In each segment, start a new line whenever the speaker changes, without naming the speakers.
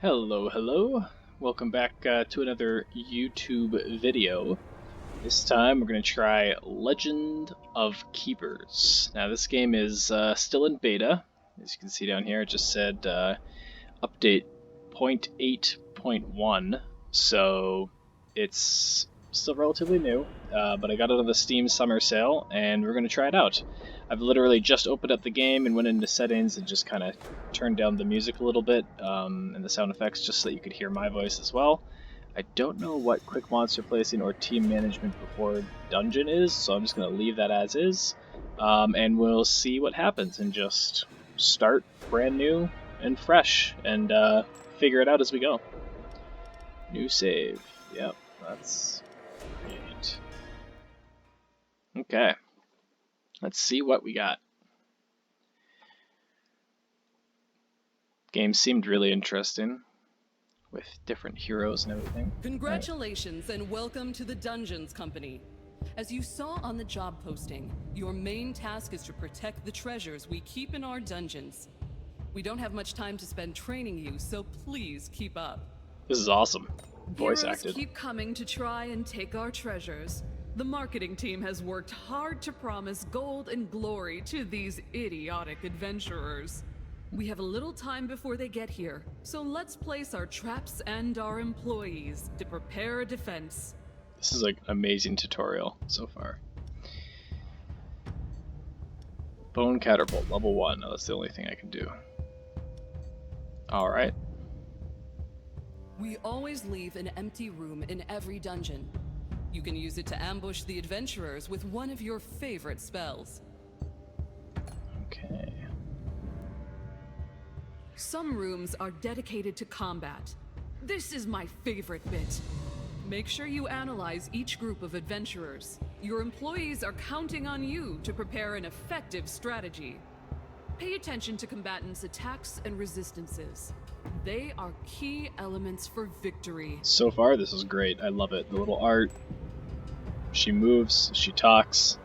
Hello, hello. Welcome back to another YouTube video. This time we're going to try Legend of Keepers. Now this game is still in beta. As you can see down here, it just said update 0.8.1, so it's still relatively new, but I got it on the Steam summer sale and we're going to try it out. I've literally just opened up the game and went into settings and just kind of turned down the music a little bit and the sound effects just so that you could hear my voice as well. I don't know what quick monster placing or team management before dungeon is, so I'm just going to leave that as is, and we'll see what happens and just start brand new and fresh and figure it out as we go. New save. Yep, that's great. Okay. Let's see what we got. Game seemed really interesting, with different heroes and everything.
Congratulations and welcome to the Dungeons Company. As you saw on the job posting, your main task is to protect the treasures we keep in our dungeons. We don't have much time to spend training you, so please keep up.
This is awesome. Voice
Heroes
acted.
keep coming to try and take our treasures. The marketing team has worked hard to promise gold and glory to these idiotic adventurers. We have a little time before they get here, so let's place our traps and our employees to prepare a defense.
This is like an amazing tutorial so far. Bone Catapult, level 1. Oh, that's the only thing I can do. Alright.
We always leave an empty room in every dungeon. You can use it to ambush the adventurers with one of your favorite spells.
Okay.
Some rooms are dedicated to combat. This is my favorite bit. Make sure you analyze each group of adventurers. Your employees are counting on you to prepare an effective strategy. Pay attention to combatants' attacks and resistances. They are key elements for victory.
So far, this is great. I love it. The little art. She moves, she talks.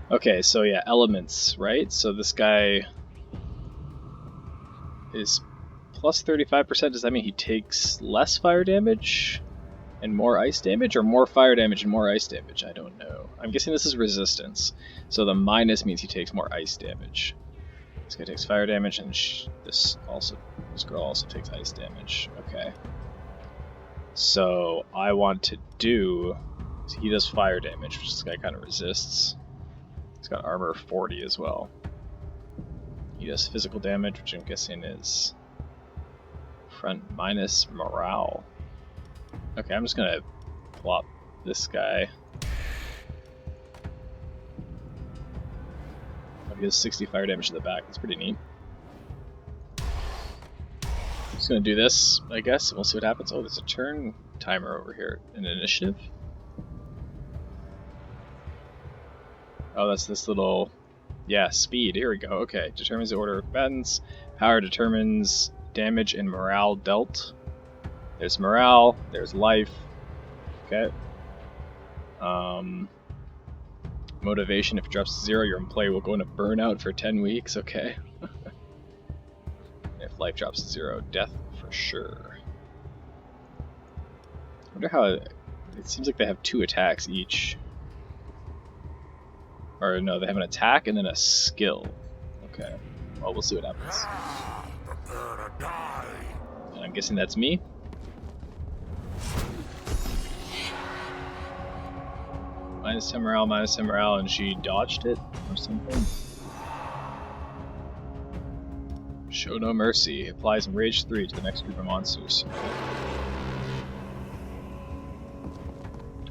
Okay, so yeah, elements, right? So this guy is plus 35%. Does that mean he takes less fire damage and more ice damage, or more fire damage and more ice damage? I don't know. I'm guessing this is resistance. So the minus means he takes more ice damage. This guy takes fire damage, and this girl also takes ice damage. Okay. So I want to do. He does fire damage, which this guy kind of resists. He's got armor 40 as well. He does physical damage, which I'm guessing is front minus morale. Okay, I'm just gonna plop this guy. Oh, he does 60 fire damage to the back. That's pretty neat. I'm just gonna do this, I guess, and we'll see what happens. Oh, there's a turn timer over here. An initiative? Oh, that's this little, yeah, speed. Here we go. Okay, determines the order of combatants. Power determines damage and morale dealt. There's morale. There's life. Okay. Motivation. If it drops to 0, your employee will go into burnout for 10 weeks. Okay. If life drops to 0, death for sure. I wonder how. It seems like they have 2 attacks each. Or no, they have an attack and then a skill. Okay. Well, we'll see what happens. And I'm guessing that's me. Minus 10 morale, and she dodged it or something. Show no mercy. Applies Rage 3 to the next group of monsters.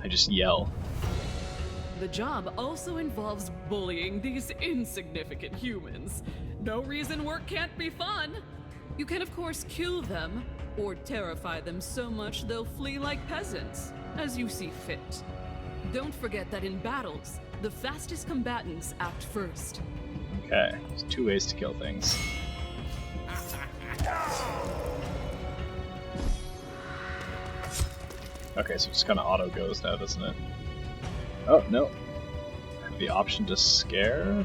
I just yell.
The job also involves bullying these insignificant humans. No reason work can't be fun. You can of course kill them, or terrify them so much they'll flee like peasants, as you see fit. Don't forget that in battles, the fastest combatants act first.
Okay, there's 2 ways to kill things. Okay, so it just kind of auto goes now, doesn't it? Oh, no. I have the option to scare.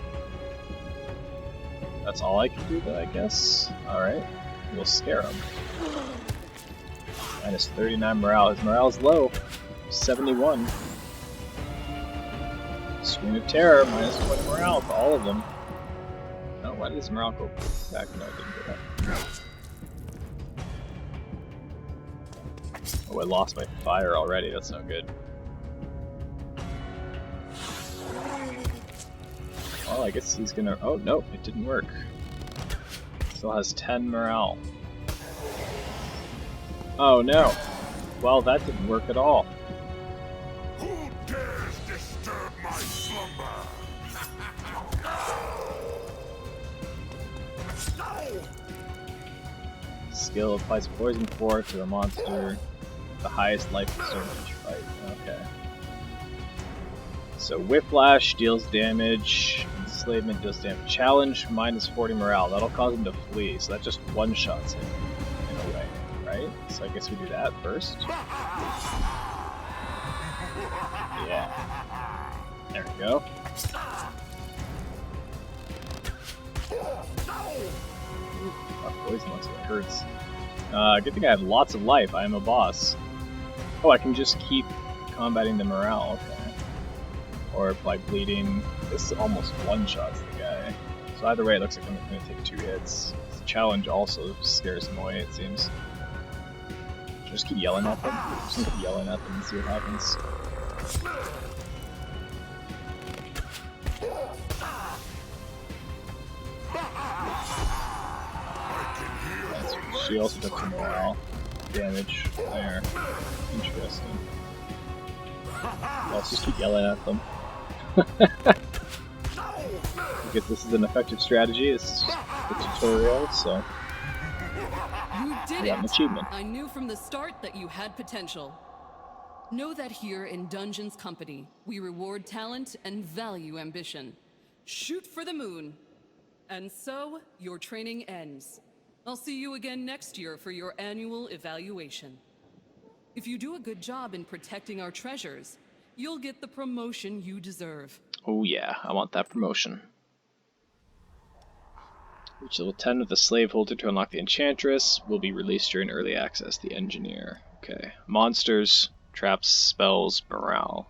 That's all I can do then, I guess. Alright, we'll scare him. Minus 39 morale. His morale's low. 71. Scream of Terror, minus 20 morale to all of them. Oh, why did his morale go back? No, it didn't go back. Oh, I lost my fire already. That's no good. Well, I guess he's gonna... Oh, no, it didn't work. Still has 10 morale. Oh, no. Well, that didn't work at all.
Who dares disturb my slumber?
Skill applies poison 4 to a monster. The highest life preserved each fight. Okay. So Whiplash deals damage. Enslavement deals damage. Challenge minus 40 morale. That'll cause him to flee. So that just one-shots him in a way, right? So I guess we do that first. Yeah. There we go. Poison looks like it hurts. Good thing I have lots of life. I am a boss. Oh, I can just keep combating the morale. Okay. Or by bleeding. This almost one-shots the guy. So either way, it looks like I'm going to take 2 hits. This challenge also scares him away, it seems. Just keep yelling at them. Just keep yelling at them and see what happens. She also took some morale damage there. Interesting. Let's just keep yelling at them. Because this is an effective strategy, it's just the tutorial, so
You did
I got an
it!
achievement.
I knew from the start that you had potential. Know that here in Dungeons Company, we reward talent and value ambition. Shoot for the moon. And so, your training ends. I'll see you again next year for your annual evaluation. If you do a good job in protecting our treasures, you'll get the promotion you deserve.
Oh yeah, I want that promotion. Reach level 10 with the slave holder to unlock the Enchantress. Will be released during early access. The Engineer. Okay. Monsters, traps, spells, morale.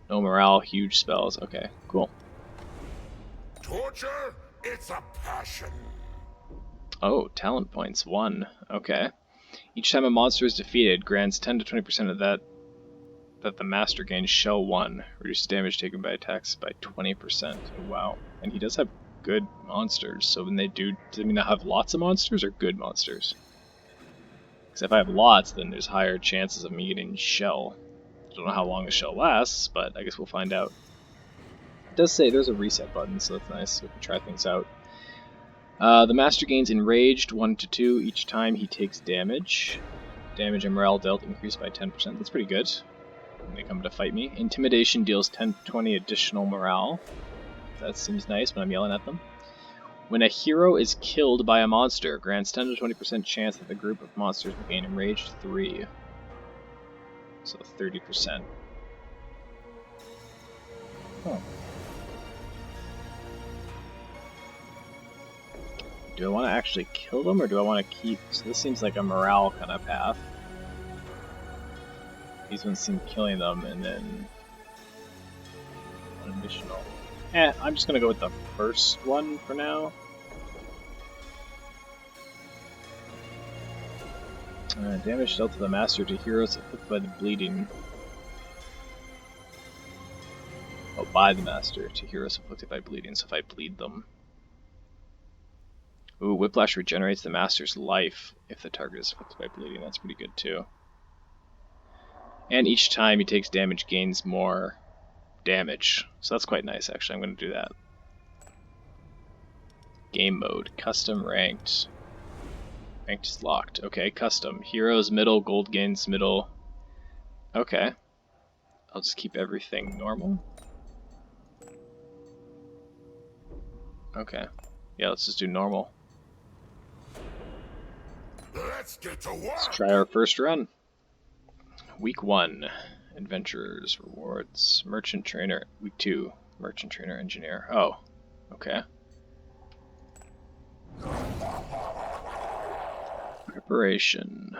No morale, huge spells. Okay, cool.
Torture? It's a passion.
Oh, talent points. 1. Okay. Each time a monster is defeated, grants 10 to 20% of that the master gains shell 1. Reduces damage taken by attacks by 20%. Oh, wow. And he does have good monsters, so when they do I mean I have lots of monsters or good monsters? Because if I have lots, then there's higher chances of me getting shell. I don't know how long the shell lasts, but I guess we'll find out. It does say there's a reset button, so that's nice. We can try things out. The master gains enraged 1 to 2 each time he takes damage. Damage and morale dealt increased by 10%. That's pretty good when they come to fight me. Intimidation deals 10 to 20 additional morale. That seems nice when I'm yelling at them. When a hero is killed by a monster, grants 10 to 20% chance that the group of monsters will gain enraged 3. So 30%. Huh. Do I want to actually kill them, or do I want to keep... So this seems like a morale kind of path. These ones seem killing them, and then... one additional. I'm just going to go with the first one for now. Damage dealt to the master to heroes afflicted by the bleeding. Oh, by the master to heroes afflicted by bleeding, so if I bleed them. Ooh, Whiplash regenerates the master's life if the target is afflicted by bleeding. That's pretty good too. And each time he takes damage, gains more damage. So that's quite nice, actually. I'm going to do that. Game mode. Custom ranked. Ranked is locked. Okay, custom. Heroes middle, gold gains middle. Okay. I'll just keep everything normal. Okay. Yeah, let's just do normal.
Let's get to work.
Let's try our first run. Week 1. Adventurers, rewards, merchant trainer. Week 2. Merchant trainer, engineer. Oh. Okay. Preparation.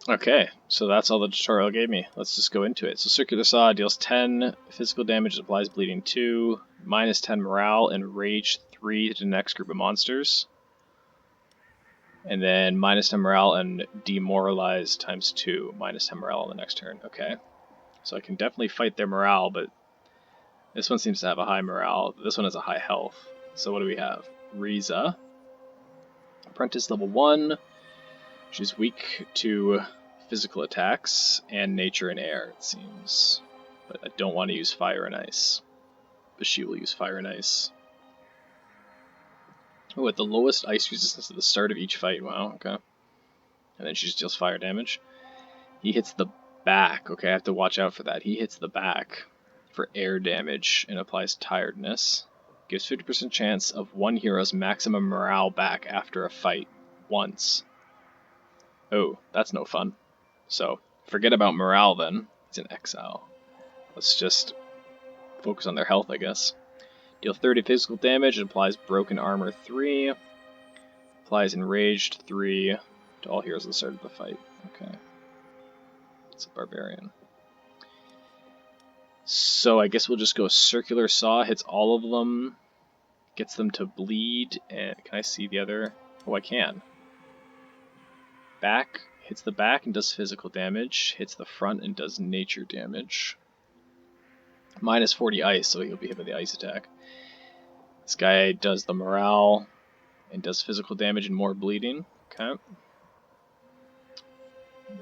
Okay, so that's all the tutorial gave me. Let's just go into it. So Circular Saw deals 10 physical damage, applies bleeding 2, minus 10 morale, and rage 3 to the next group of monsters. And then minus 10 morale and demoralize times 2, minus 10 morale on the next turn. Okay, so I can definitely fight their morale, but this one seems to have a high morale. This one has a high health. So what do we have? Riza. Apprentice level 1. She's weak to physical attacks and nature and air, it seems. But I don't want to use fire and ice. But she will use fire and ice. Oh, at the lowest ice resistance at the start of each fight. Wow, okay. And then she just deals fire damage. He hits the back. Okay, I have to watch out for that. He hits the back for air damage and applies tiredness. Gives 50% chance of one hero's maximum morale back after a fight once. Oh, that's no fun. So, forget about morale then. It's an exile. Let's just focus on their health, I guess. Deal 30 physical damage. It applies broken armor 3. Applies enraged 3 to all heroes at the start of the fight. Okay. It's a barbarian. So I guess we'll just go Circular Saw. Hits all of them. Gets them to bleed. And can I see the other? Oh, I can. Back. Hits the back and does physical damage. Hits the front and does nature damage. Minus 40 ice, so he'll be hit by the ice attack. This guy does the morale and does physical damage and more bleeding. Okay.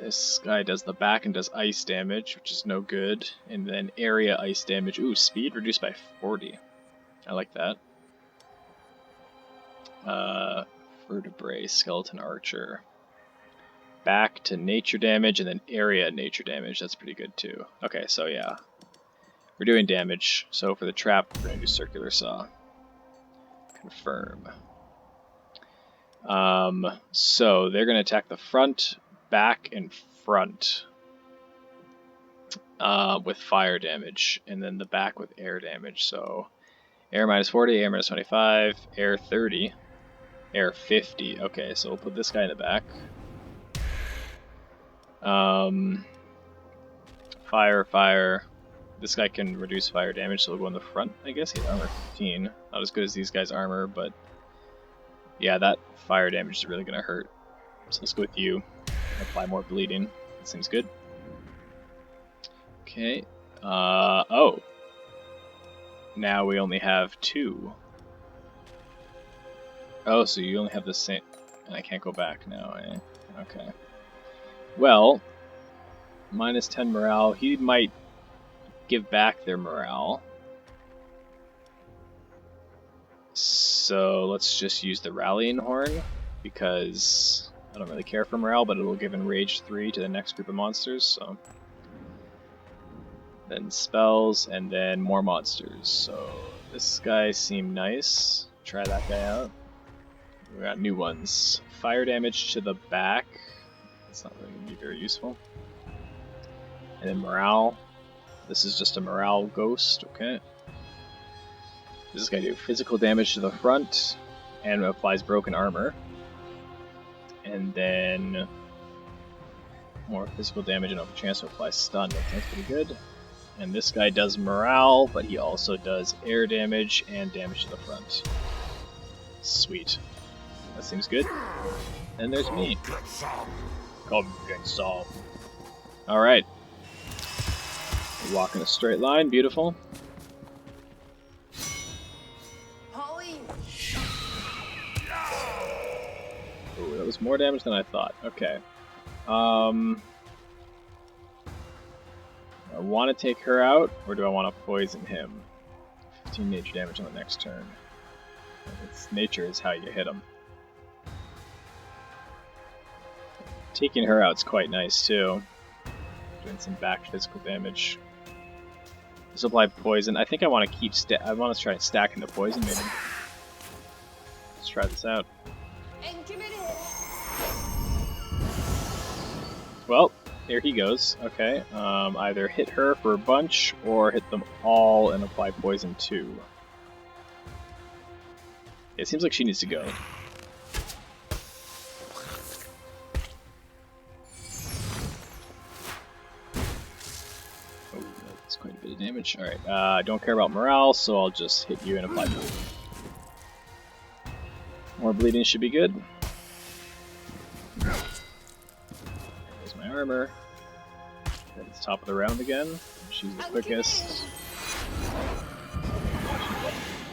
This guy does the back and does ice damage, which is no good. And then area ice damage. Ooh, speed reduced by 40. I like that. Vertebrae, skeleton archer. Back to nature damage and then area nature damage. That's pretty good too. Okay, so yeah. We're doing damage. So for the trap, we're going to do Circular Saw. Confirm. So they're going to attack the front, back, and front with fire damage, and then the back with air damage. So air minus 40, air minus 25, air 30, air 50. Okay, so we'll put this guy in the back. Fire. This guy can reduce fire damage, so we'll go in the front, I guess. He has armor 15. Not as good as these guys' armor, but yeah, that fire damage is really going to hurt. So let's go with you. Apply more bleeding. That seems good. Okay. Oh. Now we only have 2. Oh, so you only have the same... And I can't go back now, eh? Okay. Well, minus 10 morale. He might give back their morale. So let's just use the Rallying Horn, because I don't really care for morale, but it will give Enrage 3 to the next group of monsters, so... Then spells, and then more monsters. So this guy seemed nice. Try that guy out. We got new ones. Fire damage to the back. That's not really going to be very useful. And then morale. This is just a morale ghost, okay. This is going to do physical damage to the front, and applies broken armor. And then more physical damage and a chance to apply stun. That sounds pretty good. And this guy does morale, but he also does air damage and damage to the front. Sweet. That seems good. And there's me. Come get some. Alright. Walk in a straight line, beautiful. Ooh, that was more damage than I thought. Okay. I want to take her out, or do I want to poison him? 15 nature damage on the next turn. Nature is how you hit him. Taking her out is quite nice too. Doing some back physical damage. Just apply poison. I think I want to keep I want to try and stack into poison maybe. Let's try this out. Well, here he goes. Okay, either hit her for a bunch or hit them all and apply poison too. It seems like she needs to go. That's quite a bit of damage. Alright, I don't care about morale, so I'll just hit you and apply bleeding. More bleeding should be good. There's my armor. It's top of the round again. She's the quickest.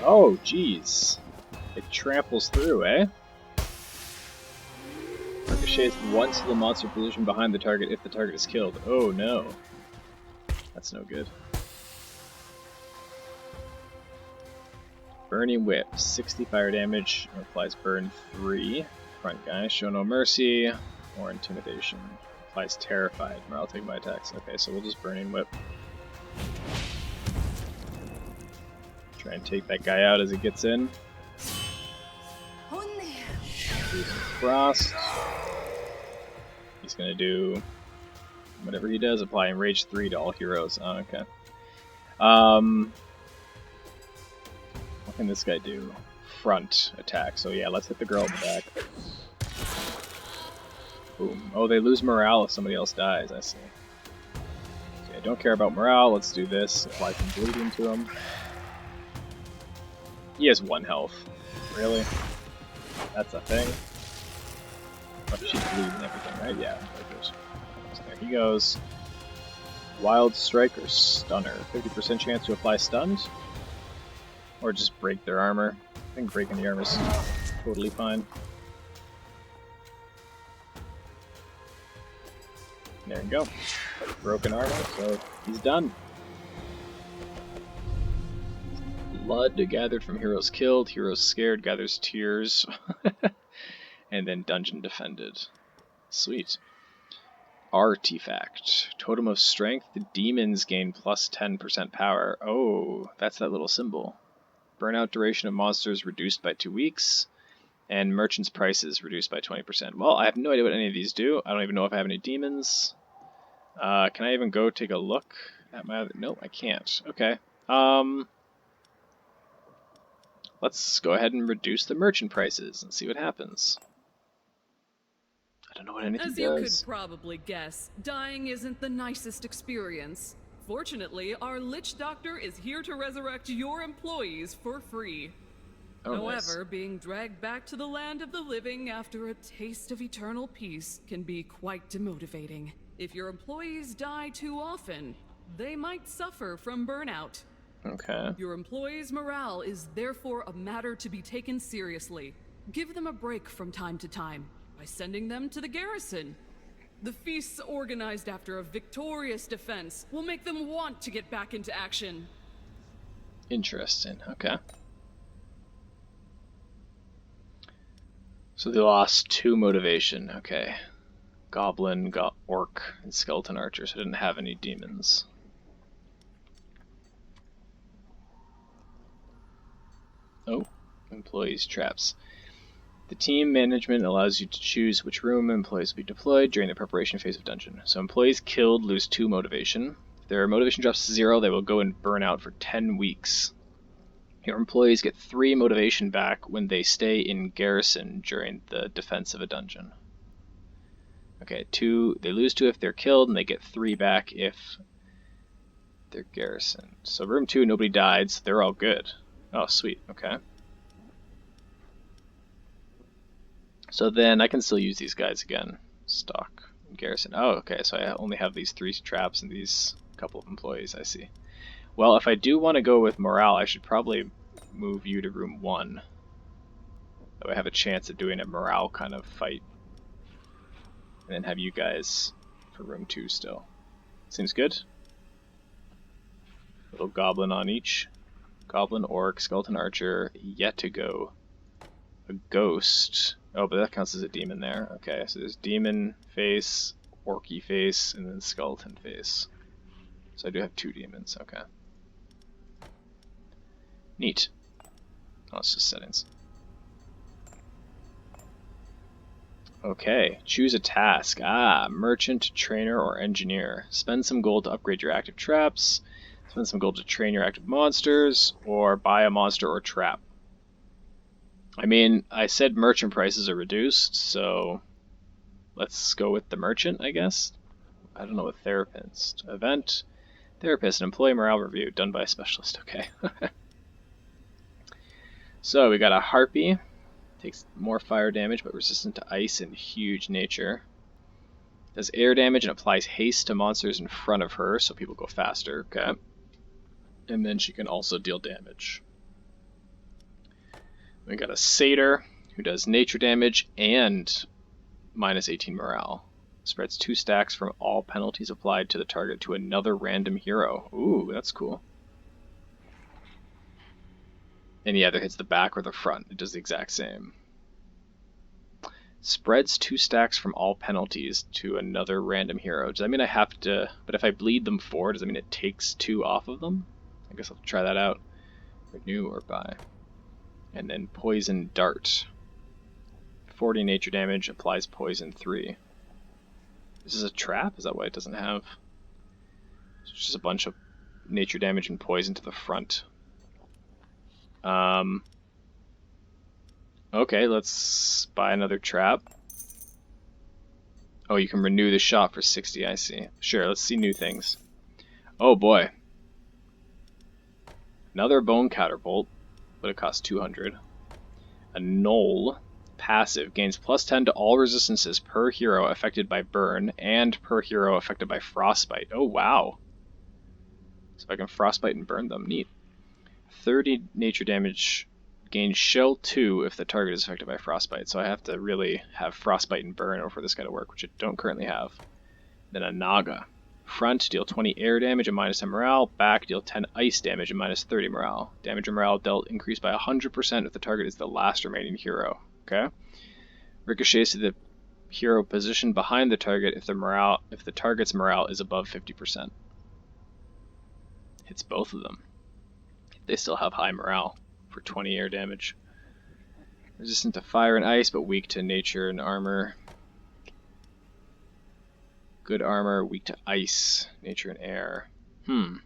Oh, jeez. It tramples through, eh? Ricochets once to the monster position behind the target if the target is killed. Oh no. That's no good. Burning Whip, 60 fire damage, applies burn 3. Front guy, show no mercy, or intimidation. Applies terrified, morale taken by attacks. Okay, so we'll just Burning Whip. Try and take that guy out as he gets in. Do some frost. He's gonna do whatever he does, apply Enrage 3 to all heroes. Oh, okay. What can this guy do? Front attack. So yeah, let's hit the girl in the back. Boom. Oh, they lose morale if somebody else dies, I see. Okay, I don't care about morale, let's do this. Apply some bleeding to him. He has 1 health. Really? That's a thing? Oh, she's bleeding and everything, right? Yeah. So there he goes. Wild Strike or Stunner. 50% chance to apply stuns? Or just break their armor. I think breaking the armor is totally fine. There you go. Broken armor, so he's done. Blood gathered from heroes killed, heroes scared gathers tears, and then dungeon defended. Sweet. Artifact. Totem of Strength. The demons gain plus 10% power. Oh, that's that little symbol. Burnout duration of monsters reduced by 2 weeks. And merchant's prices reduced by 20%. Well, I have no idea what any of these do. I don't even know if I have any demons. Can I even go take a look at my other... Nope, I can't. Okay. Let's go ahead and reduce the merchant prices and see what happens. I don't know what anything
does. As you could probably guess, dying isn't the nicest experience. Fortunately, our Lich Doctor is here to resurrect your employees for free.
Oh,
However,
nice.
being dragged back to the land of the living after a taste of eternal peace can be quite demotivating. If your employees die too often, they might suffer from burnout.
Okay.
Your employees' morale is therefore a matter to be taken seriously. Give them a break from time to time by sending them to the garrison. The feasts organized after a victorious defense will make them want to get back into action.
Interesting. Okay. So they lost 2 motivation. Okay. Goblin, Orc, and Skeleton Archer, so I didn't have any demons. Oh, employees traps. The team management allows you to choose which room employees will be deployed during the preparation phase of dungeon. So employees killed lose 2 motivation. If their motivation drops to 0, they will go in burnout for 10 weeks. Your employees get 3 motivation back when they stay in garrison during the defense of a dungeon. Okay, 2, they lose 2 if they're killed, and they get 3 back if they're garrisoned. So room 2, nobody died, so they're all good. Oh, sweet, okay. So then I can still use these guys again. Stock, garrison. Oh, okay, so I only have these 3 traps and these couple of employees, I see. Well, if I do want to go with morale, I should probably move you to room 1. That way I have a chance of doing a morale kind of fight. And then have you guys for room 2 still. Seems good? Little goblin on each. Goblin, Orc, Skeleton Archer, yet to go. A ghost. Oh, but that counts as a demon there. Okay, so there's demon face, orky face, and then skeleton face. So I do have 2 demons, okay. Neat. Oh, it's just settings. Okay, choose a task. Ah, merchant, trainer, or engineer. Spend some gold to upgrade your active traps. Spend some gold to train your active monsters, or buy a monster or trap. I mean, I said merchant prices are reduced, so let's go with the merchant, I guess. I don't know what therapist. Event. Therapist, an employee morale review done by a specialist. Okay. So we got a Harpy. Takes more fire damage but resistant to ice and huge nature. Does air damage and applies haste to monsters in front of her so people go faster. Okay. And then she can also deal damage. We got a Satyr who does nature damage and minus 18 morale. Spreads 2 stacks from all penalties applied to the target to another random hero. Ooh, that's cool. And he either hits the back or the front. It does the exact same. Spreads 2 stacks from all penalties to another random hero. Does that mean I have to... But if I bleed them 4, does that mean it takes 2 off of them? I guess I'll try that out. Renew or buy. And then Poison Dart. 40 nature damage, applies poison 3. This is a trap? Is that why it doesn't have? It's just a bunch of nature damage and poison to the front. Okay, let's buy another trap. Oh, you can renew the shot for 60, I see. Sure, let's see new things. Oh boy. Another Bone Catapult, but it costs 200. A Knoll. Passive gains plus 10 to all resistances per hero affected by burn and per hero affected by frostbite. Oh wow. So if I can frostbite and burn them, neat. 30 nature damage, gains shell 2 if the target is affected by frostbite. So I have to really have frostbite and burn for this guy to work, which I don't currently have. Then a Naga. Front, deal 20 air damage and minus 10 morale. Back, deal 10 ice damage and minus 30 morale. Damage and morale dealt increased by 100% if the target is the last remaining hero. Okay. Ricochets to the hero positioned behind the target if the target's morale is above 50%. Hits both of them. They still have high morale for 20 air damage. Resistant to fire and ice, but weak to nature and armor. Good armor, weak to ice, nature and air. This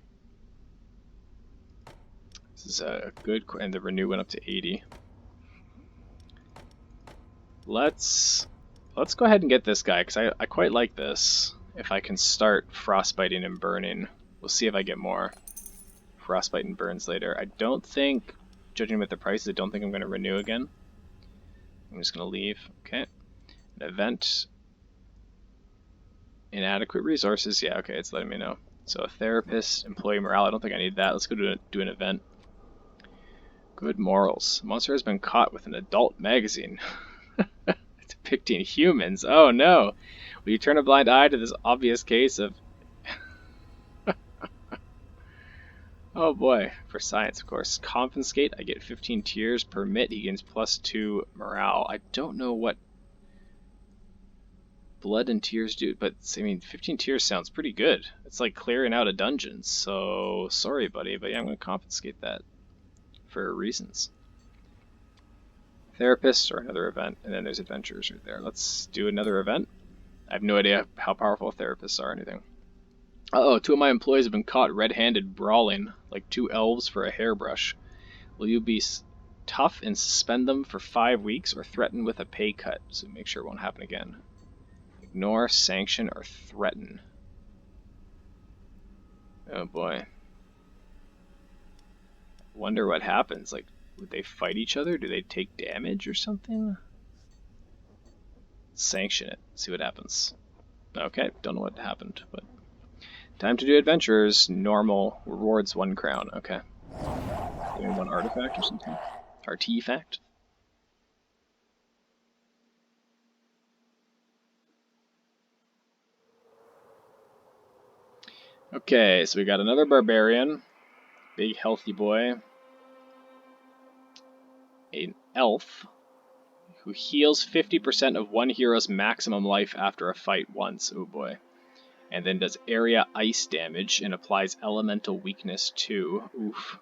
is a good, and the renew went up to 80. Let's go ahead and get this guy, because I quite like this. If I can start frostbiting and burning, we'll see if I get more frostbite and burns later. I don't think, judging with the prices, I don't think I'm going to renew again. I'm just going to leave. Okay. An event. Inadequate resources. Yeah, okay, it's letting me know. So a therapist, employee morale. I don't think I need that. Let's go do an event. Good morals. Monster has been caught with an adult magazine. Depicting humans. Oh no! Will you turn a blind eye to this obvious case of... Oh boy. For science, of course. Confiscate. I get 15 tears. Permit. He gains +2 morale. I don't know what blood and tears do, but I mean, 15 tears sounds pretty good. It's like clearing out a dungeon. So, sorry buddy, but yeah, I'm going to confiscate that for reasons. Therapist or another event, and then there's adventurers right there. Let's do another event. I have no idea how powerful therapists are or anything. Uh-oh, 2 of my employees have been caught red-handed brawling like 2 elves for a hairbrush. Will you be tough and suspend them for 5 weeks or threaten with a pay cut so make sure it won't happen again? Ignore, sanction, or threaten. Oh boy. Wonder what happens. Like, would they fight each other? Do they take damage or something? Sanction it. See what happens. Okay, don't know what happened, but... Time to do adventurers. Normal. Rewards 1 crown. Okay. Maybe 1 artifact or something? Artifact? Okay, so we got another barbarian. Big healthy boy. An elf who heals 50% of one hero's maximum life after a fight once. Oh boy. And then does area ice damage and applies elemental weakness too. Oof.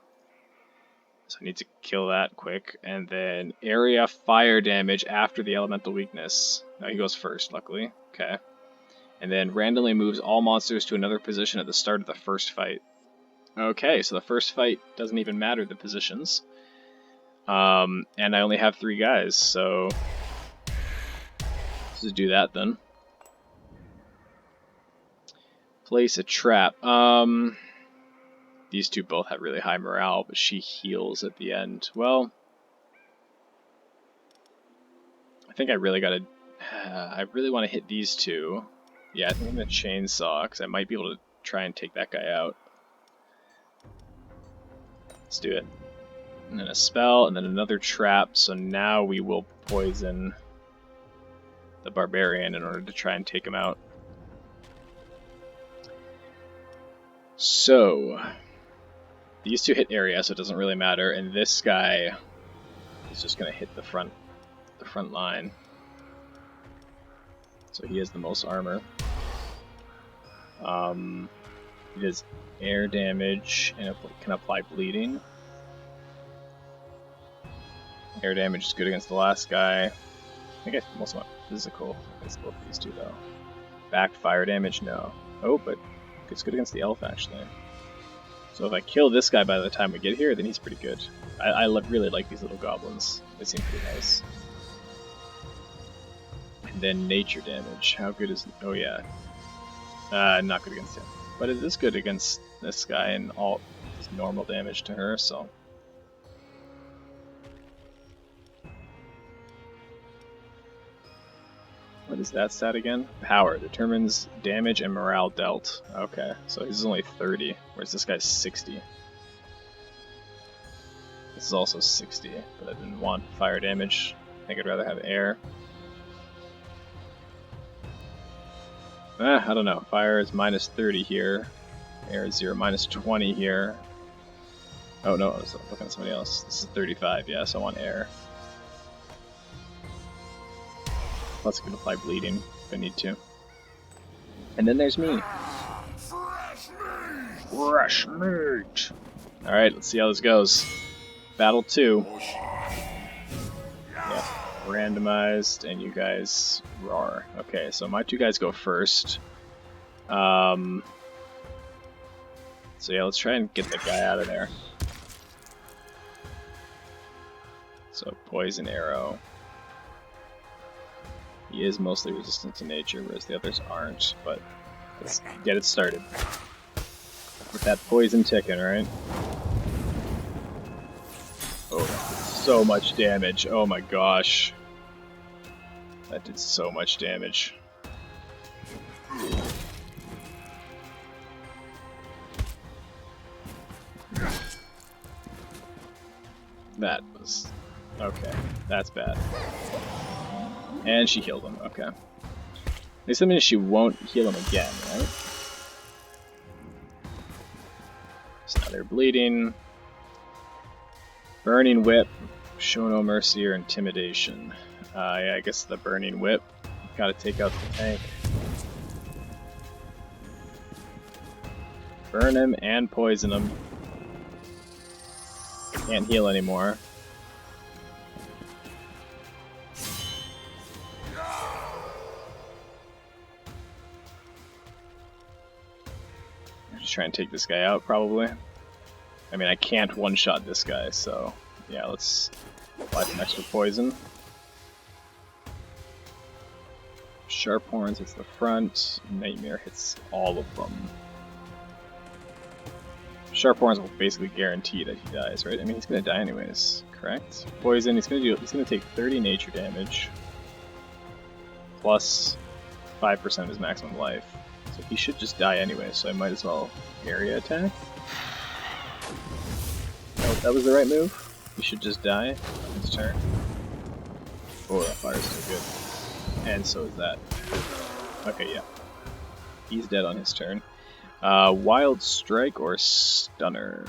So I need to kill that quick. And then area fire damage after the elemental weakness. No, he goes first, luckily. Okay. And then randomly moves all monsters to another position at the start of the first fight. Okay, so the first fight doesn't even matter the positions. And I only have 3 guys, so let's just do that then. Place a trap. These two both have really high morale, but she heals at the end. Well, I think I really gotta... I really want to hit these two. Yeah, I think I'm gonna chainsaw, because I might be able to try and take that guy out. Let's do it. And then a spell, and then another trap, so now we will poison the barbarian in order to try and take him out. So, these two hit area, so it doesn't really matter, and this guy is just gonna hit the front line. So he has the most armor. He does air damage and can apply bleeding. Air damage is good against the last guy. I think I most want physical against both of these two though. Back fire damage, no. Oh, but it's good against the elf actually. So if I kill this guy by the time we get here, then he's pretty good. I really like these little goblins. They seem pretty nice. And then nature damage. How good is... Oh yeah. Not good against him. But it is good against this guy and all his normal damage to her, so... What is that stat again? Power. Determines damage and morale dealt. Okay, so he's only 30, whereas this guy's 60. This is also 60, but I didn't want fire damage. I think I'd rather have air. I don't know. Fire is minus 30 here. Air is 0, minus 20 here. Oh no, I was looking at somebody else. This is 35, yeah, so I want air. Plus I can apply bleeding if I need to. And then there's me. Fresh meat! Alright, let's see how this goes. Battle 2. Yeah, randomized, and you guys roar. Okay, so my two guys go first. So yeah, let's try and get that guy out of there. So poison arrow. He is mostly resistant to nature, whereas the others aren't, but let's get it started. With that poison ticking, right? Oh, that did so much damage. Oh my gosh. That did so much damage. That was... okay, that's bad. And she healed him, okay. At least that means she won't heal him again, right? So now they're bleeding. Burning Whip, show no mercy or intimidation. Yeah, I guess the Burning Whip. Gotta take out the tank. Burn him and poison him. Can't heal anymore. Just try and take this guy out, probably. I mean, I can't one-shot this guy, so yeah, let's apply some extra poison. Sharp Horns hits the front, Nightmare hits all of them. Sharp Horns will basically guarantee that he dies, right? I mean, he's gonna die anyways, correct? Poison, he's gonna take 30 nature damage, plus 5% of his maximum life. So he should just die anyway, so I might as well area attack. No, that was the right move. He should just die on his turn. Oh, that fire's so good. And so is that. Okay, yeah. He's dead on his turn. Wild Strike or Stunner?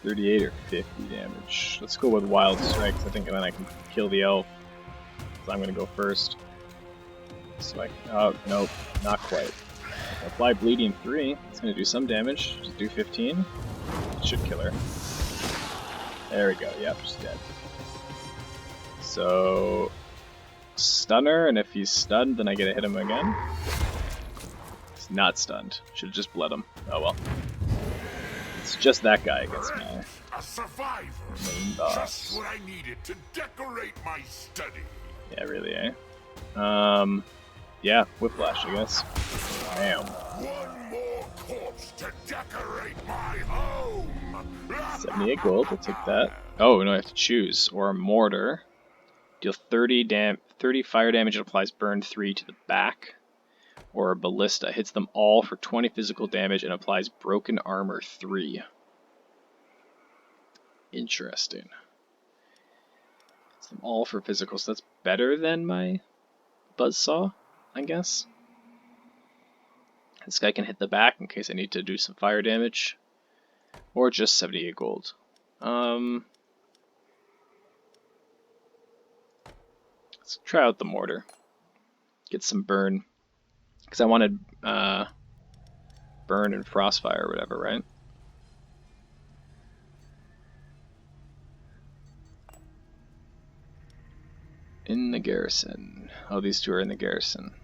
38 or 50 damage. Let's go with Wild Strike, I think then I can kill the elf. So I'm gonna go first. So I, oh, nope, not quite. Apply Bleeding 3, it's gonna do some damage, just do 15. It should kill her. There we go, yep, she's dead. So, Stunner, and if he's stunned, then I get to hit him again. He's not stunned, should've just bled him. Oh well. It's just that guy against me.
A survivor!
Main boss.
Just what I needed to decorate my study.
Yeah, really, eh? Yeah, Whiplash, I guess. Damn.
decorate my home.
78 gold, we'll take that. Oh, no, I have to choose. Or a mortar. Deal 30 fire damage and applies burn 3 to the back. Or a ballista. Hits them all for 20 physical damage and applies broken armor 3. Interesting. Hits them all for physical, so that's better than my buzzsaw, I guess. This guy can hit the back in case I need to do some fire damage. Or just 78 gold. Let's try out the mortar. Get some burn. Because I wanted burn and frostfire or whatever, right? In the garrison. Oh, these two are in the garrison.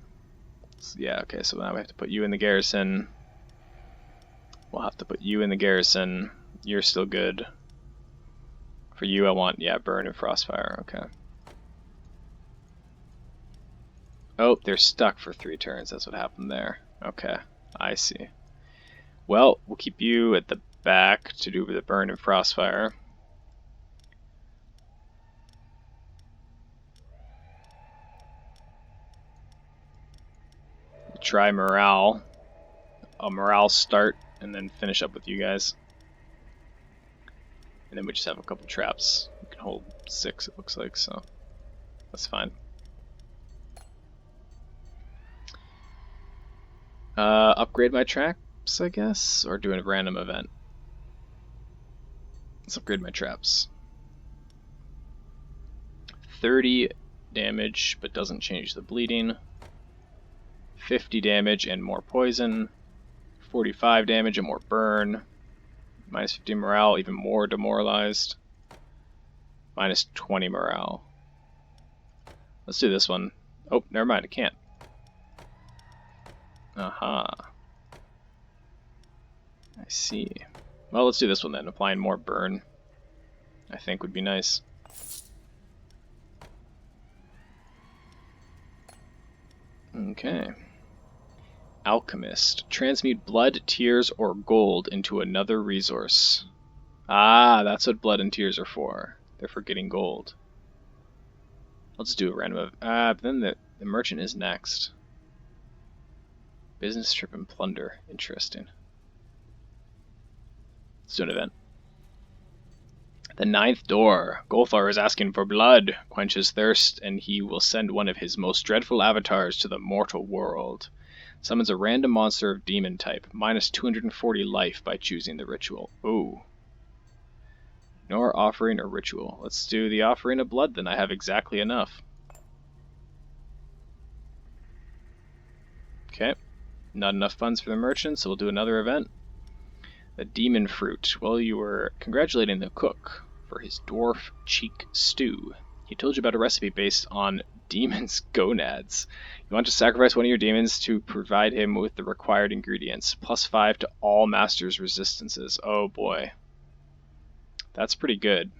So, yeah, okay, so now we have to put you in the garrison. We'll have to put you in the garrison. You're still good. For you, I want, yeah, burn and frostfire, okay. Oh, they're stuck for 3 turns. That's what happened there. Okay, I see. Well, we'll keep you at the back to do the burn and frostfire. We'll try morale. A morale start and then finish up with you guys. And then we just have a couple traps. We can hold 6, it looks like, so that's fine. Upgrade my traps, I guess, or do a random event. Let's upgrade my traps. 30 damage, but doesn't change the bleeding. 50 damage and more poison. 45 damage and more burn. Minus 50 morale, even more demoralized. Minus 20 morale. Let's do this one. Oh, never mind, I can't. Aha. I see. Well, let's do this one then. Applying more burn, I think, would be nice. Okay. Alchemist. Transmute blood, tears, or gold into another resource. Ah, that's what blood and tears are for. They're for getting gold. I'll just do a random. But then the merchant is next. Business trip and plunder. Interesting. Let's do an event. The 9th door. Golthar is asking for blood. Quench his thirst, and he will send one of his most dreadful avatars to the mortal world. Summons a random monster of demon type. Minus 240 life by choosing the ritual. Ooh. Nor offering or ritual. Let's do the offering of blood then. I have exactly enough. Okay. Not enough funds for the merchant, so we'll do another event. The demon fruit. Well, you were congratulating the cook for his dwarf cheek stew. He told you about a recipe based on demon's gonads. You want to sacrifice one of your demons to provide him with the required ingredients. +5 to all master's resistances. Oh boy. That's pretty good.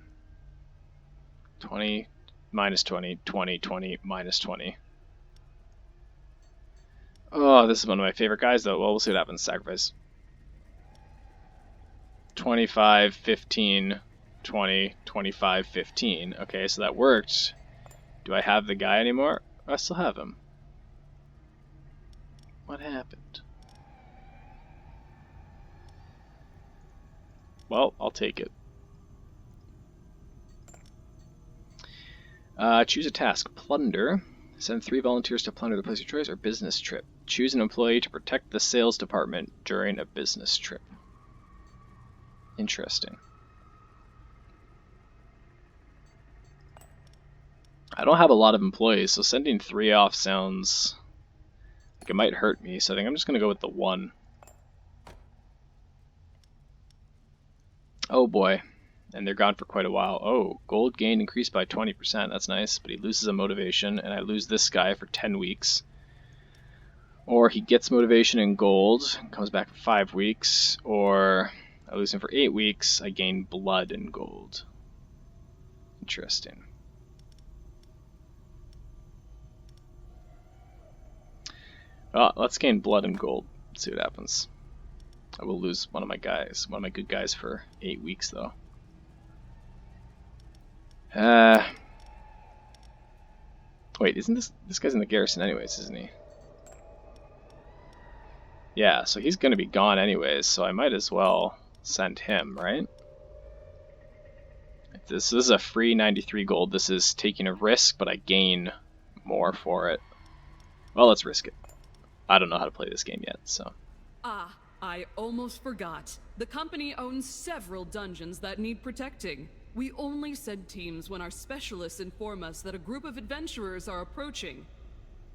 20, minus 20, 20, 20, minus 20. Oh, this is one of my favorite guys, though. Well, we'll see what happens. Sacrifice. 25, 15, 20, 25, 15. Okay, so that worked. Do I have the guy anymore? I still have him. What happened? Well, I'll take it. Choose a task. Plunder. Send 3 volunteers to plunder the place of choice or business trip. Choose an employee to protect the sales department during a business trip. Interesting. I don't have a lot of employees, so sending 3 off sounds like it might hurt me, so I think I'm just going to go with the 1. Oh boy. And they're gone for quite a while. Oh, gold gain increased by 20%. That's nice, but he loses a motivation, and I lose this guy for 10 weeks. Or he gets motivation and gold, comes back for 5 weeks, or I lose him for 8 weeks, I gain blood and gold. Interesting. Well, let's gain blood and gold. Let's see what happens. I will lose one of my guys, one of my good guys for 8 weeks though. Wait, isn't this guy's in the garrison anyways, isn't he? Yeah, so he's gonna be gone anyways, so I might as well send him, right? If this is a free 93 gold. This is taking a risk, but I gain more for it. Well, let's risk it. I don't know how to play this game yet, so.
Ah, I almost forgot. The company owns several dungeons that need protecting. We only send teams when our specialists inform us that a group of adventurers are approaching.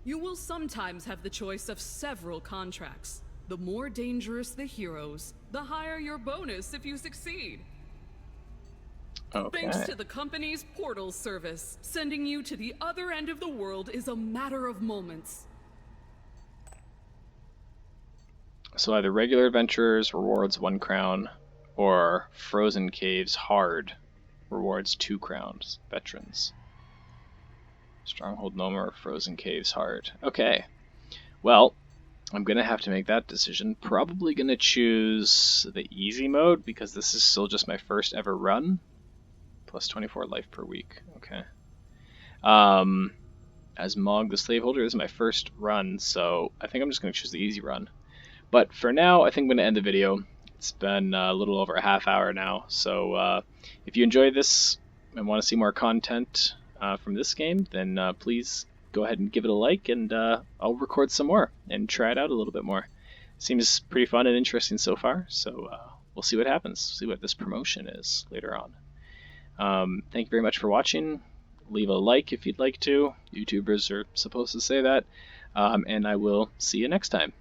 You will sometimes have the choice of several contracts. The more dangerous the heroes, the higher your bonus if you succeed.
Okay.
Thanks to the company's portal service, sending you to the other end of the world is a matter of moments.
So either regular adventurers rewards 1 crown, or Frozen Caves Hard rewards 2 crowns. Veterans. Stronghold Noma or Frozen Caves Hard. Okay. Well, I'm gonna have to make that decision. Probably gonna choose the easy mode because this is still just my first ever run. Plus 24 life per week. Okay. As Mog the Slaveholder, this is my first run, so I think I'm just gonna choose the easy run. But for now, I think I'm going to end the video. It's been a little over a half hour now, so if you enjoyed this and want to see more content from this game, then please go ahead and give it a like, and I'll record some more and try it out a little bit more. Seems pretty fun and interesting so far, so we'll see what happens, see what this promotion is later on. Thank you very much for watching. Leave a like if you'd like to. YouTubers are supposed to say that, and I will see you next time.